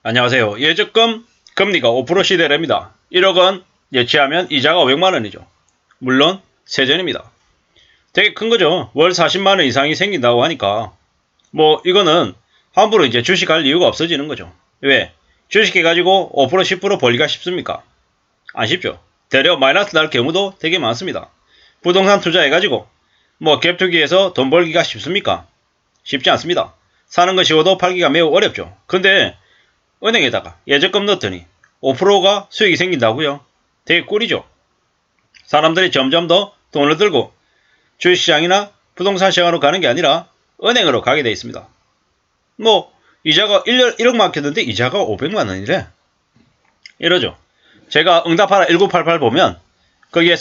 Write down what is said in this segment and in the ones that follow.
안녕하세요. 예적금 금리가 5% 시대랍니다. 1억원 예치하면 이자가 500만원이죠. 물론 세전입니다. 되게 큰 거죠. 월 40만원 이상이 생긴다고 하니까 이거는 함부로 이제 주식할 이유가 없어지는 거죠. 왜? 주식해가지고 5% 10% 벌기가 쉽습니까? 안 쉽죠. 되려 마이너스 날 경우도 되게 많습니다. 부동산 투자해가지고 갭 투기해서 돈 벌기가 쉽습니까? 쉽지 않습니다. 사는 거 쉬워도 팔기가 매우 어렵죠. 근데 은행에다가 예적금 넣었더니 5%가 수익이 생긴다고요? 되게 꿀이죠. 사람들이 점점 더 돈을 들고 주식시장이나 부동산 시장으로 가는 게 아니라 은행으로 가게 돼 있습니다. 이자가 1억 막혔는데 이자가 500만원이래. 이러죠. 제가 응답하라 1988 보면 거기에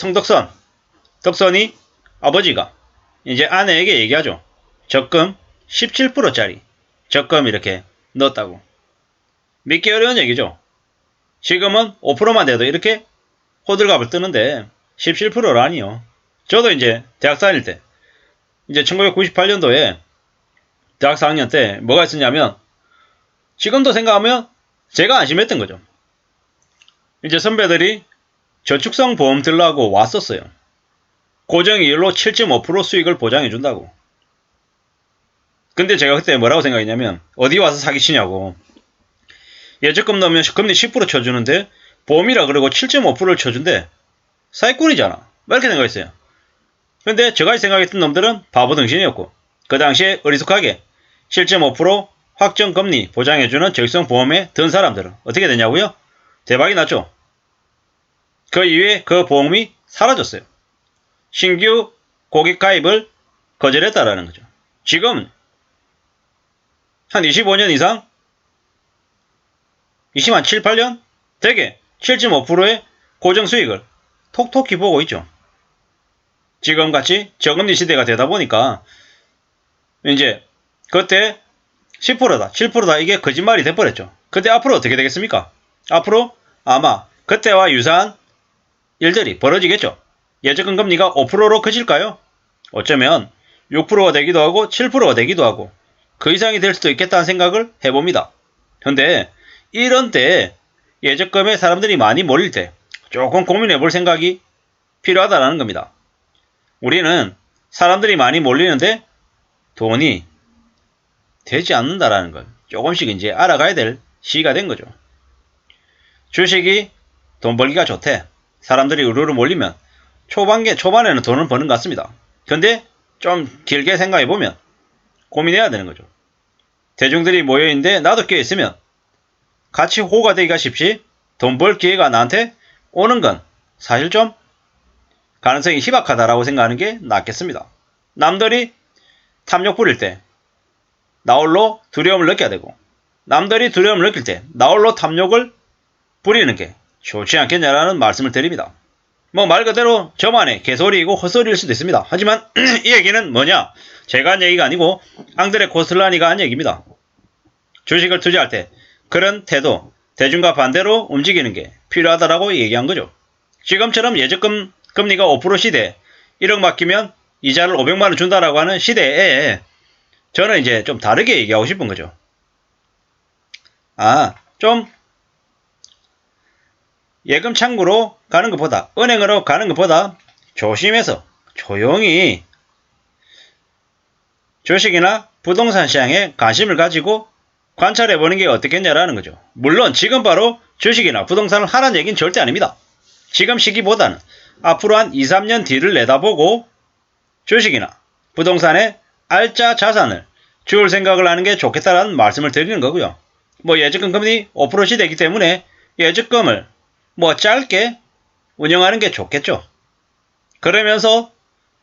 덕선이 아버지가 이제 아내에게 얘기하죠. 적금 17%짜리 적금 이렇게 넣었다고. 믿기 어려운 얘기죠. 지금은 5%만 돼도 이렇게 호들갑을 뜨는데 17%라니요. 저도 이제 대학 다닐 때 이제 1998년도에 대학 4학년 때 뭐가 있었냐면 지금도 생각하면 제가 안심했던 거죠. 이제 선배들이 저축성 보험 들라고 왔었어요. 고정이율로 7.5% 수익을 보장해준다고. 근데 제가 그때 뭐라고 생각했냐면 어디 와서 사기치냐고. 예적금 넣으면 금리 10% 쳐주는데 보험이라 그러고 7.5%를 쳐준대. 사기꾼이잖아. 이렇게 생각했어요. 근데 저같이 생각했던 놈들은 바보등신이었고 그 당시에 어리숙하게 7.5% 확정금리 보장해주는 저축성 보험에 든 사람들은 어떻게 되냐고요? 대박이 났죠. 그 이후에 그 보험이 사라졌어요. 신규 고객 가입을 거절했다라는 거죠. 지금 한 25년 이상 7, 8년? 되게 7.5%의 고정 수익을 톡톡히 보고 있죠. 지금같이 저금리 시대가 되다 보니까 이제 그때 10%다 7%다 이게 거짓말이 돼버렸죠. 근데 앞으로 어떻게 되겠습니까? 앞으로 아마 그때와 유사한 일들이 벌어지겠죠. 예적금 금리가 5%로 커질까요? 어쩌면 6%가 되기도 하고 7%가 되기도 하고 그 이상이 될 수도 있겠다는 생각을 해봅니다. 근데 이런 때 예적금에 사람들이 많이 몰릴 때 조금 고민해 볼 생각이 필요하다는 겁니다. 우리는 사람들이 많이 몰리는데 돈이 되지 않는다라는 걸 조금씩 이제 알아가야 될 시기가 된 거죠. 주식이 돈 벌기가 좋대. 사람들이 우르르 몰리면 초반에는 돈을 버는 것 같습니다. 근데 좀 길게 생각해 보면 고민해야 되는 거죠. 대중들이 모여있는데 나도 껴있으면 같이 호가 되기가 쉽지 돈 벌 기회가 나한테 오는 건 사실 좀 가능성이 희박하다라고 생각하는 게 낫겠습니다. 남들이 탐욕 부릴 때 나홀로 두려움을 느껴야 되고 남들이 두려움을 느낄 때 나홀로 탐욕을 부리는 게 좋지 않겠냐라는 말씀을 드립니다. 말 그대로 저만의 개소리이고 헛소리일 수도 있습니다. 하지만 이 얘기는 뭐냐? 제가 한 얘기가 아니고 앙드레 코슬라니가 한 얘기입니다. 주식을 투자할 때 그런 태도, 대중과 반대로 움직이는 게 필요하다라고 얘기한 거죠. 지금처럼 예적금 금리가 5% 시대 1억 맡기면 이자를 500만원 준다라고 하는 시대에 저는 이제 좀 다르게 얘기하고 싶은 거죠. 좀 예금 창구로 가는 것보다 은행으로 가는 것보다 조심해서 조용히 주식이나 부동산 시장에 관심을 가지고 관찰해보는 게 어떻겠냐라는 거죠. 물론 지금 바로 주식이나 부동산을 하라는 얘기는 절대 아닙니다. 지금 시기보다는 앞으로 한 2, 3년 뒤를 내다보고 주식이나 부동산에 알짜 자산을 줄 생각을 하는 게 좋겠다라는 말씀을 드리는 거고요. 예적금 금리 5% 시대이기 때문에 예적금을 짧게 운영하는 게 좋겠죠. 그러면서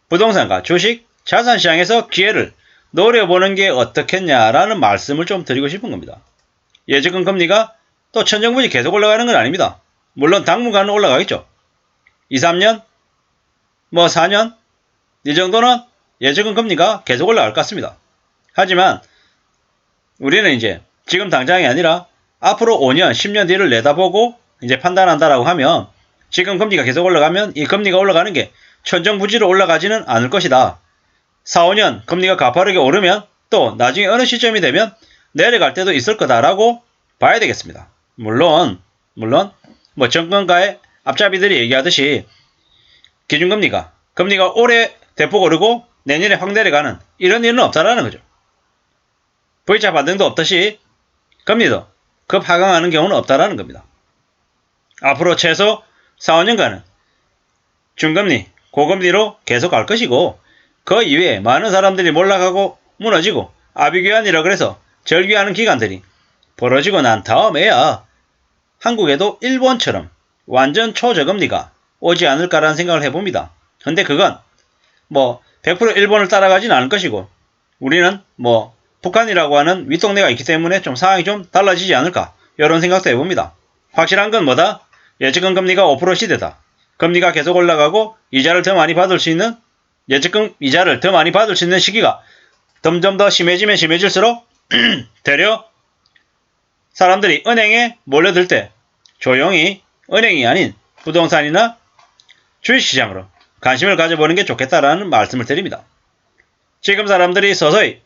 부동산과 주식, 자산시장에서 기회를 노려보는 게 어떻겠냐라는 말씀을 좀 드리고 싶은 겁니다. 예적금 금리가 또 천정부지 계속 올라가는 건 아닙니다. 물론 당분간은 올라가겠죠. 2, 3년, 4년 이 정도는 예적금 금리가 계속 올라갈 것 같습니다. 하지만 우리는 이제 지금 당장이 아니라 앞으로 5년, 10년 뒤를 내다보고 이제 판단한다라고 하면 지금 금리가 계속 올라가면 이 금리가 올라가는 게 천정부지로 올라가지는 않을 것이다. 4, 5년 금리가 가파르게 오르면 또 나중에 어느 시점이 되면 내려갈 때도 있을 거다라고 봐야 되겠습니다. 물론 뭐 정권가의 앞잡이들이 얘기하듯이 금리가 올해 대폭 오르고 내년에 확 내려가는 이런 일은 없다라는 거죠. V자 반등도 없듯이 금리도 급 하강하는 경우는 없다라는 겁니다. 앞으로 최소 4, 5년간은 중금리, 고금리로 계속 갈 것이고 그 이외에 많은 사람들이 몰락하고 무너지고 아비규환이라 그래서 절규하는 기간들이 벌어지고 난 다음에야 한국에도 일본처럼 완전 초저금리가 오지 않을까라는 생각을 해봅니다. 근데 그건 뭐 100% 일본을 따라가진 않을 것이고 우리는 뭐 북한이라고 하는 윗동네가 있기 때문에 좀 상황이 좀 달라지지 않을까 이런 생각도 해봅니다. 확실한 건 뭐다? 예측금 금리가 5% 시대다. 금리가 계속 올라가고 이자를 더 많이 받을 수 있는 예측금 이자를 더 많이 받을 수 있는 시기가 점점 더 심해지면 심해질수록 되려 사람들이 은행에 몰려들 때 조용히 은행이 아닌 부동산이나 주식시장으로 관심을 가져보는 게 좋겠다라는 말씀을 드립니다. 지금 사람들이 서서히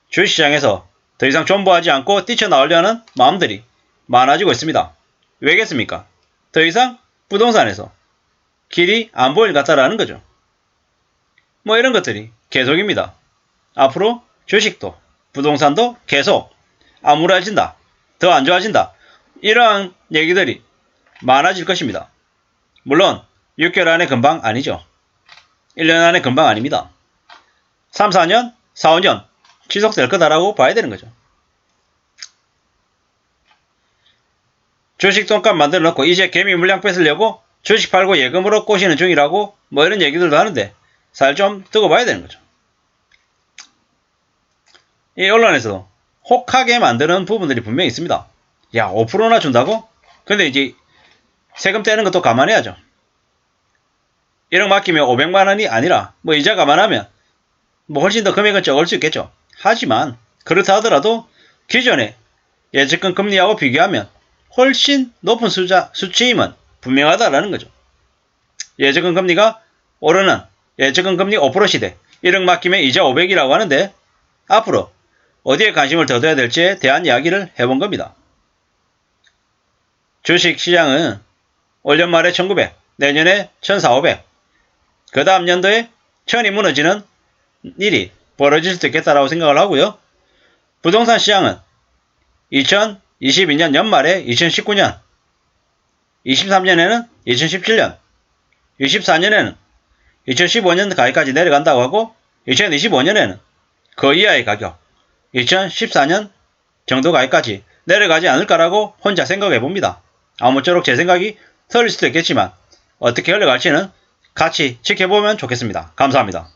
주식시장에서 더 이상 존버하지 않고 뛰쳐나오려는 마음들이 많아지고 있습니다. 왜겠습니까? 더 이상 부동산에서 길이 안 보일 것 같다라는 거죠. 뭐 이런 것들이 계속입니다. 앞으로 주식도 부동산도 계속 암울해진다. 더 안 좋아진다. 이러한 얘기들이 많아질 것입니다. 물론 6개월 안에 금방 아니죠. 1년 안에 금방 아닙니다. 3, 4년, 4, 5년 지속될 거다라고 봐야 되는 거죠. 주식 돈값 만들어 놓고 이제 개미 물량 뺏으려고 주식 팔고 예금으로 꼬시는 중이라고 뭐 이런 얘기들도 하는데 살 좀 두고 봐야 되는 거죠. 이 언론에서도 혹하게 만드는 부분들이 분명히 있습니다. 야, 5%나 준다고? 근데 이제 세금 떼는 것도 감안해야죠. 1억 맡기면 500만 원이 아니라 뭐 이자 감안하면 뭐 훨씬 더 금액은 적을 수 있겠죠. 하지만 그렇다 하더라도 기존의 예측금 금리하고 비교하면 훨씬 높은 수치임은 분명하다라는 거죠. 예측금 금리가 오르는 예측금 금리 5% 시대 1억 맡기면 이자 500이라고 하는데 앞으로 어디에 관심을 더 둬야 될지에 대한 이야기를 해본 겁니다. 주식시장은 올 연말에 1900, 내년에 1400, 그 다음 연도에 1000이 무너지는 일이 벌어질 수도 있겠다라고 생각을 하고요. 부동산 시장은 2022년 연말에 2019년, 23년에는 2017년, 24년에는 2015년 가격까지 내려간다고 하고 2025년에는 그 이하의 가격, 2014년 정도 가격까지 내려가지 않을까라고 혼자 생각해 봅니다. 아무쪼록 제 생각이 틀릴 수도 있겠지만 어떻게 흘러갈지는 같이 지켜보면 좋겠습니다. 감사합니다.